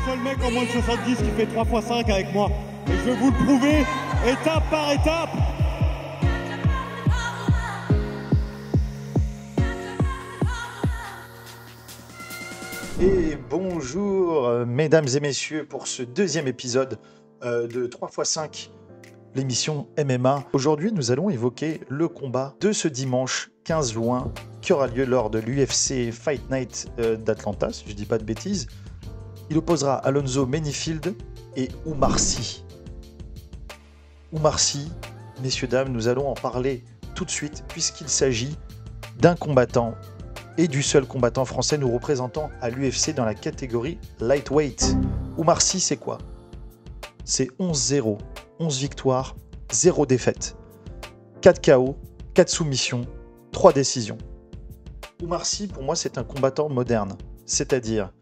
seul mec en moins de 70 qui fait 3 x 5 avec moi. Et je vais vous le prouver, étape par étape. Et bonjour mesdames et messieurs pour ce deuxième épisode de 3 x 5, l'émission MMA. Aujourd'hui nous allons évoquer le combat de ce dimanche 15 juin qui aura lieu lors de l'UFC Fight Night d'Atlanta, si je ne dis pas de bêtises. Il opposera Alonzo Menifield et Oumar Sy. Oumar Sy, messieurs, dames, nous allons en parler tout de suite puisqu'il s'agit d'un combattant et du seul combattant français nous représentant à l'UFC dans la catégorie lightweight. Oumar Sy, c'est quoi? C'est 11-0, 11 victoires, 0 défaites, 4 KO, 4 soumissions, 3 décisions. Oumar Sy, pour moi, c'est un combattant moderne, c'est-à-dire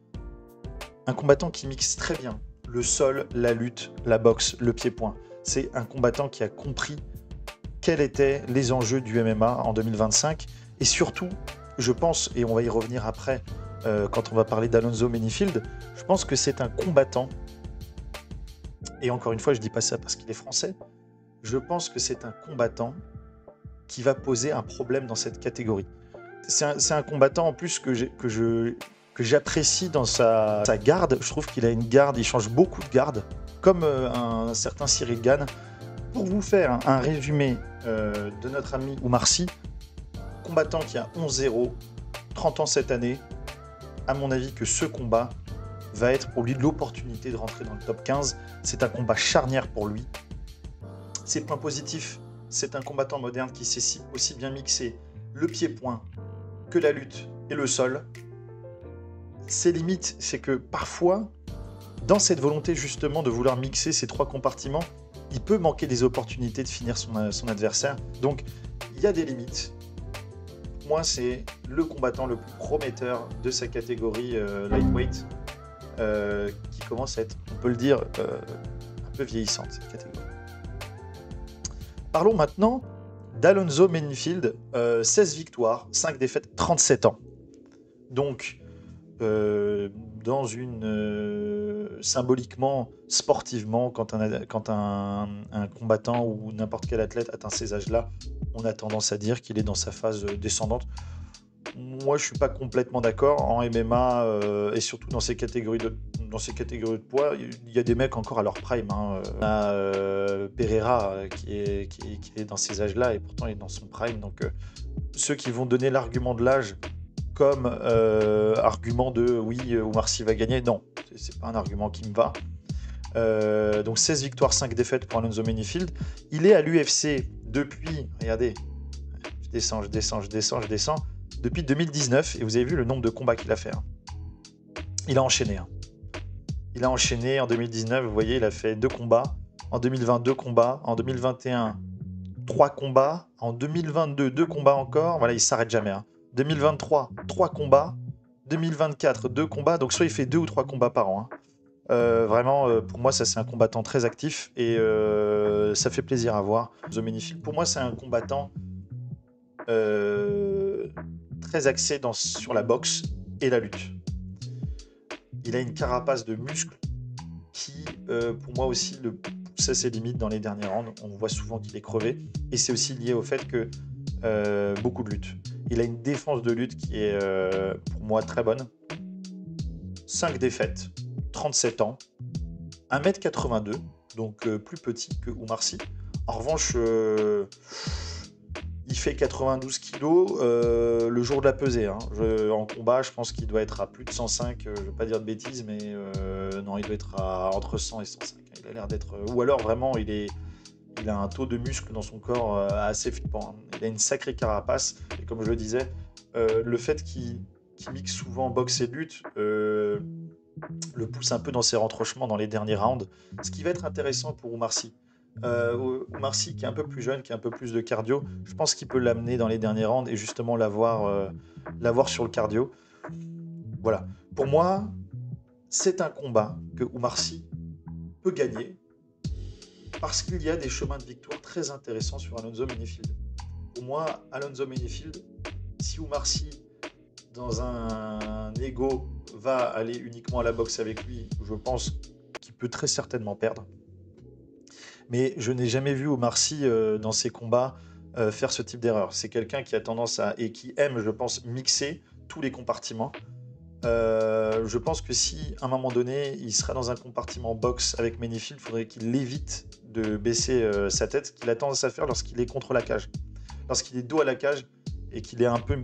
un combattant qui mixe très bien le sol, la lutte, la boxe, le pied-point. C'est un combattant qui a compris quels étaient les enjeux du MMA en 2025 et surtout, je pense, et on va y revenir après quand on va parler d'Alonzo Menifield, je pense que c'est un combattant, et encore une fois je ne dis pas ça parce qu'il est français, je pense que c'est un combattant qui va poser un problème dans cette catégorie. C'est un combattant en plus que j'apprécie dans sa garde. Je trouve qu'il a une garde, il change beaucoup de garde, comme un certain Cyril Gane. Pour vous faire un résumé de notre ami Oumar Sy, combattant qui a 11-0, 30 ans cette année, à mon avis que ce combat va être pour lui l'opportunité de rentrer dans le top 15. C'est un combat charnière pour lui. Ses points positifs, c'est un combattant moderne qui sait aussi bien mixer le pied-point que la lutte et le sol. Ses limites, c'est que parfois, dans cette volonté justement de vouloir mixer ces trois compartiments, il peut manquer des opportunités de finir son adversaire. Donc, il y a des limites. Moi, c'est le combattant le plus prometteur de sa catégorie lightweight, qui commence à être, on peut le dire, un peu vieillissante, cette catégorie. Parlons maintenant d'Alonzo Menifield, 16 victoires, 5 défaites, 37 ans. Donc, dans symboliquement, sportivement, quand un combattant ou n'importe quel athlète atteint ces âges-là, on a tendance à dire qu'il est dans sa phase descendante. Moi, je suis pas complètement d'accord. En MMA et surtout dans ces catégories de poids, il y a des mecs encore à leur prime. On a Pereira qui est dans ces âges-là et pourtant il est dans son prime. Donc ceux qui vont donner l'argument de l'âge comme argument de oui, Oumar Sy va gagner, non, c'est pas un argument qui me va. Donc 16 victoires, 5 défaites pour Alonzo Menifield. Il est à l'UFC depuis, regardez, je descends, depuis 2019, et vous avez vu le nombre de combats qu'il a fait. Il a enchaîné. Il a enchaîné en 2019, vous voyez, il a fait 2 combats. En 2020, 2 combats. En 2021, 3 combats. En 2022, 2 combats encore. Voilà, il ne s'arrête jamais. 2023, 3 combats. 2024, 2 combats. Donc soit il fait 2 ou 3 combats par an. Vraiment, pour moi, ça c'est un combattant très actif et ça fait plaisir à voir. The Menifield, pour moi, c'est un combattant très axé sur la boxe et la lutte. Il a une carapace de muscles qui, pour moi aussi, le pousse à ses limites dans les derniers rounds. On voit souvent qu'il est crevé et c'est aussi lié au fait que beaucoup de lutte. Il a une défense de lutte qui est, pour moi, très bonne. 5 défaites. 37 ans, 1m82, donc plus petit que Oumar Sy. En revanche, il fait 92 kg le jour de la pesée. En combat, je pense qu'il doit être à plus de 105, je ne vais pas dire de bêtises, mais non, il doit être entre 100 et 105. Il a l'air d'être... Ou alors, vraiment, il a un taux de muscle dans son corps assez flippant. Il a une sacrée carapace, et comme je le disais, le fait qu'il mixe souvent boxe et lutte... le pousse un peu dans ses retranchements dans les derniers rounds, ce qui va être intéressant pour Oumar Sy. Oumar Sy qui est un peu plus jeune, qui a un peu plus de cardio, je pense qu'il peut l'amener dans les derniers rounds et justement l'avoir sur le cardio. Voilà, pour moi, c'est un combat que Oumar Sy peut gagner parce qu'il y a des chemins de victoire très intéressants sur Alonzo Menifield. Pour moi, Alonzo Menifield, si Oumar Sy dans un ego va aller uniquement à la boxe avec lui, je pense qu'il peut très certainement perdre. Mais je n'ai jamais vu Omar Sy dans ses combats faire ce type d'erreur. C'est quelqu'un qui a tendance à, et qui aime, je pense, mixer tous les compartiments. Je pense que si, à un moment donné, il sera dans un compartiment boxe avec Menifield, il faudrait qu'il évite de baisser sa tête, qu'il a tendance à faire lorsqu'il est contre la cage. Lorsqu'il est dos à la cage et qu'il est un peu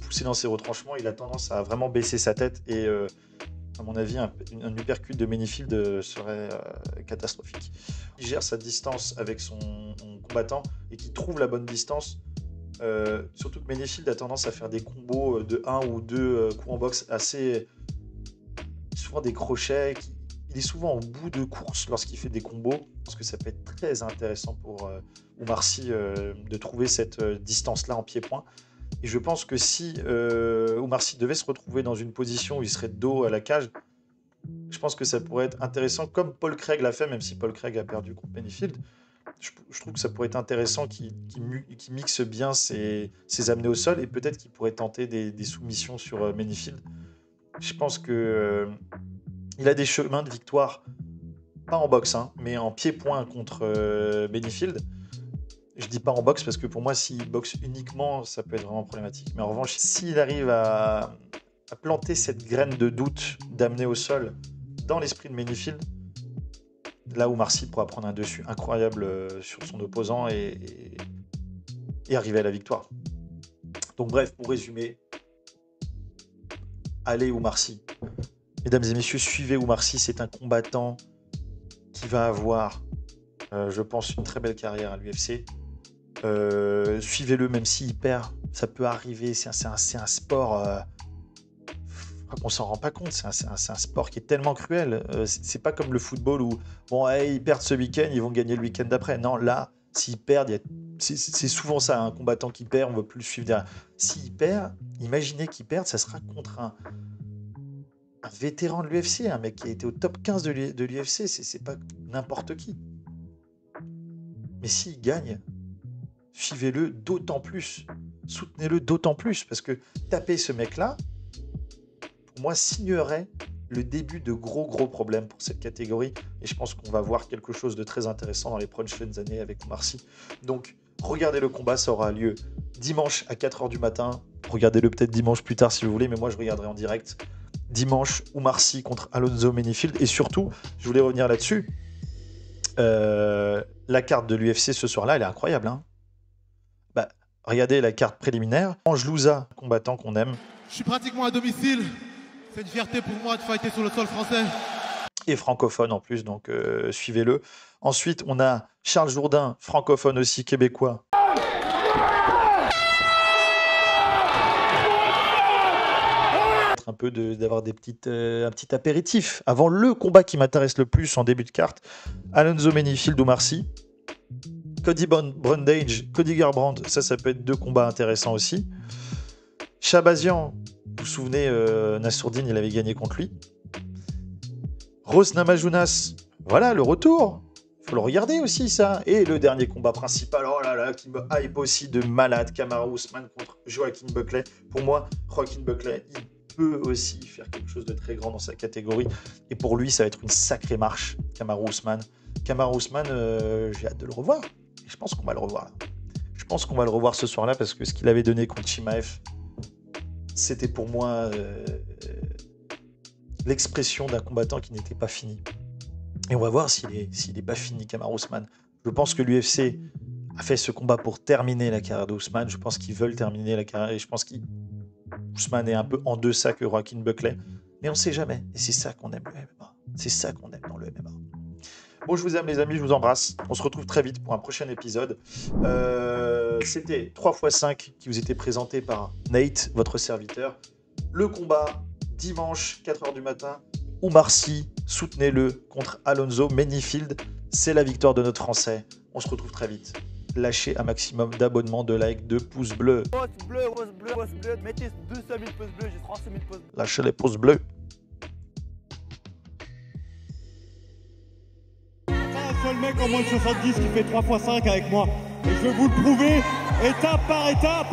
poussé dans ses retranchements, il a tendance à vraiment baisser sa tête et à mon avis, un uppercut de Menifield serait catastrophique. Il gère sa distance avec son combattant et qu'il trouve la bonne distance. Surtout que Menifield a tendance à faire des combos de 1 ou 2 coups en boxe assez... souvent des crochets. Il est souvent en bout de course lorsqu'il fait des combos. Parce que ça peut être très intéressant pour Omar Sy de trouver cette distance-là en pied-point. Et je pense que si Omar Sy devait se retrouver dans une position où il serait de dos à la cage, je pense que ça pourrait être intéressant, comme Paul Craig l'a fait, même si Paul Craig a perdu contre Menifield. Je trouve que ça pourrait être intéressant qu'il mixe bien ses amenés au sol et peut-être qu'il pourrait tenter des soumissions sur Menifield. Je pense que il a des chemins de victoire, pas en boxe, hein, mais en pied-point contre Menifield. Je dis pas en boxe parce que pour moi, s'il boxe uniquement, ça peut être vraiment problématique. Mais en revanche, s'il arrive à planter cette graine de doute d'amener au sol dans l'esprit de Menifield, là où Omar Sy pourra prendre un dessus incroyable sur son opposant et arriver à la victoire. Donc bref, pour résumer, allez Omar Sy. Mesdames et messieurs, suivez Omar Sy, c'est un combattant qui va avoir, je pense, une très belle carrière à l'UFC. Suivez-le même s'il perd, ça peut arriver, c'est un sport, on s'en rend pas compte, c'est un sport qui est tellement cruel, c'est pas comme le football où bon, ils perdent ce week-end, ils vont gagner le week-end d'après. Non, là, s'ils perdent, c'est souvent ça, un combattant qui perd, on ne veut plus le suivre derrière. S'il perd, imaginez qu'il perde, ça sera contre un vétéran de l'UFC, un mec qui a été au top 15 de l'UFC, c'est pas n'importe qui. Mais s'il gagne, suivez-le d'autant plus, soutenez-le d'autant plus, parce que taper ce mec-là, pour moi, signerait le début de gros problèmes pour cette catégorie, et je pense qu'on va voir quelque chose de très intéressant dans les prochaines années avec Omar Sy. Donc, regardez le combat, ça aura lieu dimanche à 4h du matin, regardez-le peut-être dimanche plus tard si vous voulez, mais moi je regarderai en direct. Dimanche, Omar Sy contre Alonzo Menifield, et surtout, je voulais revenir là-dessus, la carte de l'UFC ce soir-là, elle est incroyable, hein. Regardez la carte préliminaire. Angelouza, combattant qu'on aime. Je suis pratiquement à domicile. C'est une fierté pour moi de fighter sur le sol français. Et francophone en plus, donc suivez-le. Ensuite, on a Charles Jourdain, francophone aussi, québécois. Un peu d'avoir un petit apéritif avant le combat qui m'intéresse le plus en début de carte. Alonzo Menifield, Omar Sy. Cody Brundage, Cody Garbrandt, ça peut être 2 combats intéressants aussi. Shabazian, vous vous souvenez, Nassourdine, il avait gagné contre lui. Rose Namajunas, voilà le retour. Il faut le regarder aussi, ça. Et le dernier combat principal, oh là là, qui me hype aussi de malade, Kamaru Usman contre Joaquin Buckley. Pour moi, Joaquin Buckley, il peut aussi faire quelque chose de très grand dans sa catégorie. Et pour lui, ça va être une sacrée marche, Kamaru Usman. Kamaru Usman, j'ai hâte de le revoir. Et je pense qu'on va le revoir là. Je pense qu'on va le revoir ce soir-là parce que ce qu'il avait donné contre Chimaev, c'était pour moi l'expression d'un combattant qui n'était pas fini. Et on va voir s'il est pas fini, Kamaru Usman. Je pense que l'UFC a fait ce combat pour terminer la carrière d'Ousmane. Je pense qu'ils veulent terminer la carrière et je pense qu'Ousmane est un peu en deçà que Joaquin Buckley. Mais on ne sait jamais. Et c'est ça qu'on aime le MMA. C'est ça qu'on aime dans le MMA. Bon, je vous aime les amis, je vous embrasse. On se retrouve très vite pour un prochain épisode. C'était 3x5 qui vous était présenté par Nate, votre serviteur. Le combat, dimanche, 4h du matin. Omar Sy, soutenez-le contre Alonzo Menifield. C'est la victoire de notre Français. On se retrouve très vite. Lâchez un maximum d'abonnements, de likes, de pouces bleus. Pouce bleu. Mettez 200 000 pouces bleus, j'ai 36 000 pouces bleus. Lâchez les pouces bleus. Un seul mec en moins de 70 qui fait 3x5 avec moi. Et je vais vous le prouver étape par étape.